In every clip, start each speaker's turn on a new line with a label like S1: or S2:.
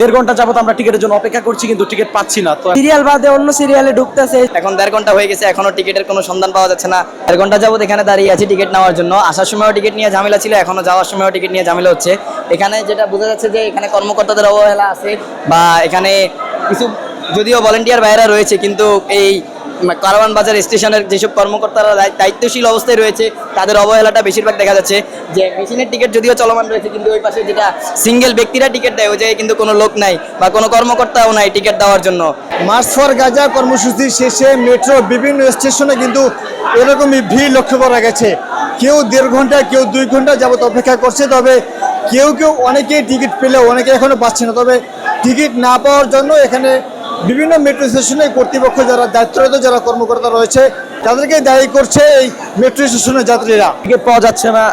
S1: দেড় ঘন্টা যাবত আমরা টিকিটের জন্য অপেক্ষা করছি, কিন্তু টিকিট পাচ্ছি না। তো
S2: সিরিয়াল বাদে অন্য সিরিয়ালে ঢুকতেছে।
S3: এখন 1.5 ঘন্টা হয়ে গেছে, এখনো টিকিটের কোনো সন্ধান পাওয়া যাচ্ছে না। 1.5 ঘন্টা যাবত এখানে দাঁড়িয়ে আছি টিকিট নেওয়ার জন্য। আসার সময়ও টিকিট নিয়ে ঝামেলা ছিল, এখনো যাওয়ার সময়ও টিকিট নিয়ে ঝামেলা হচ্ছে। এখানে যেটা বোঝা যাচ্ছে যে এখানে কর্মকর্তাদের অবহেলা আছে, বা এখানে কিছু যদিও ভলেন্টিয়ার ভাইয়েরা রয়েছে, কিন্তু এই কারওয়ান বাজার স্টেশনের যেসব কর্মকর্তারা দায়িত্বশীল অবস্থায় রয়েছে তাদের অবহেলাটা বেশিরভাগ দেখা যাচ্ছে। যে মেশিনের টিকিট যদিও চলমান রয়েছে, কিন্তু ওই পাশে যেটা সিঙ্গেল ব্যক্তিরা টিকিট দেয় ওই জায়গায় কিন্তু কোনো লোক নাই বা কোনো কর্মকর্তাও নাই টিকিট দেওয়ার জন্য।
S4: মার্চ ফর গাজা কর্মসূচি শেষে মেট্রোর বিভিন্ন স্টেশনে কিন্তু এরকমই ভিড় লক্ষ্য করা গেছে। কেউ 1.5 ঘন্টা, কেউ 2 ঘন্টা যাবত অপেক্ষা করছে। তবে কেউ অনেকেই টিকিট পেলেও অনেকে এখনো পাচ্ছে না। তবে টিকিট না পাওয়ার জন্য এখানে বিভিন্ন মেট্রো স্টেশনে কর্তৃপক্ষ যারা দায়িত্বরত যারা কর্মকর্তা রয়েছে তাদেরকে দায়ী করছে এই মেট্রো স্টেশনের যাত্রীরা।
S1: টিকিট পাওয়া যাচ্ছে না।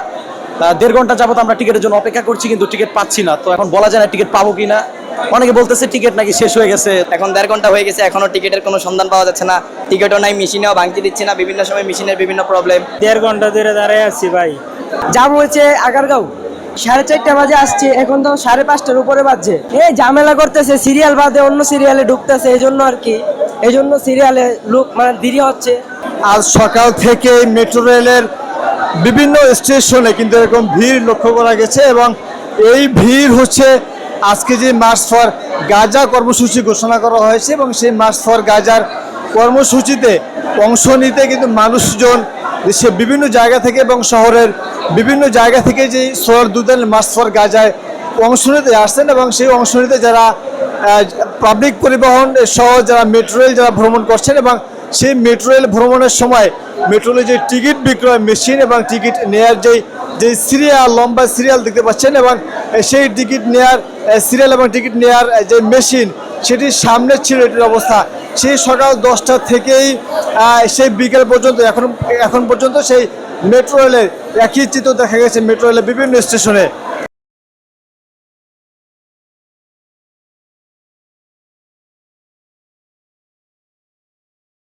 S1: দেড় ঘন্টা যাবত আমরা টিকিটের জন্য অপেক্ষা করছি, কিন্তু টিকিট পাচ্ছি না। তো এখন বলা যায় না টিকিট পাবো কিনা। অনেকে বলতেছে টিকিট নাকি শেষ হয়ে গেছে।
S3: এখন 1.5 ঘন্টা হয়ে গেছে, এখনো টিকিটের কোনো সন্ধান পাওয়া যাচ্ছে না। টিকিটও নাই, মেশিনেও ভাঙতে দিচ্ছে না, বিভিন্ন সময় মেশিনের বিভিন্ন প্রবলেম।
S2: 1.5 ঘন্টা ধরে দাঁড়ায় আছি ভাই। জাম হয়েছে আগারগাঁও, 4:30 বাজে আসছে, এখন তো 5:30টার উপরে বাজছে। এই ঝামেলা করতেছে, সিরিয়াল বাদে অন্য সিরিয়ালে ঢুকতেছে, এই জন্য আর কি, এই জন্য সিরিয়ালে লোক মানে দেরি হচ্ছে।
S4: আজ সকাল থেকে মেট্রো রেলের বিভিন্ন স্টেশনে কিন্তু এরকম ভিড় লক্ষ্য করা গেছে। এবং এই ভিড় হচ্ছে আজকে যে মার্চ ফর গাজা কর্মসূচি ঘোষণা করা হয়েছে, এবং সেই মার্চ ফর গাজার কর্মসূচিতে অংশ নিতে কিন্তু মানুষজন দেশের বিভিন্ন জায়গা থেকে এবং শহরের বিভিন্ন জায়গা থেকে যে সোলার দুধের মার্চ ফর গাজায় অংশ নিতে আসছেন, এবং সেই অংশ নিতে যারা পাবলিক পরিবহন সহ যারা মেট্রো রেল যারা ভ্রমণ করছেন, এবং সেই মেট্রো রেল ভ্রমণের সময় মেট্রো রেলের যে টিকিট বিক্রয় মেশিন এবং টিকিট নেওয়ার যে সিরিয়াল, লম্বা সিরিয়াল দেখতে পাচ্ছেন, এবং সেই টিকিট নেওয়ার সিরিয়াল এবং টিকিট নেওয়ার যে মেশিন সেটির সামনে ছিল এটির অবস্থা। সেই সকাল 10টা থেকেই সেই বিকেল পর্যন্ত এখন পর্যন্ত সেই মেট্রো রেলের একই চিত্র দেখা গেছে মেট্রো রেলের বিভিন্ন স্টেশনে।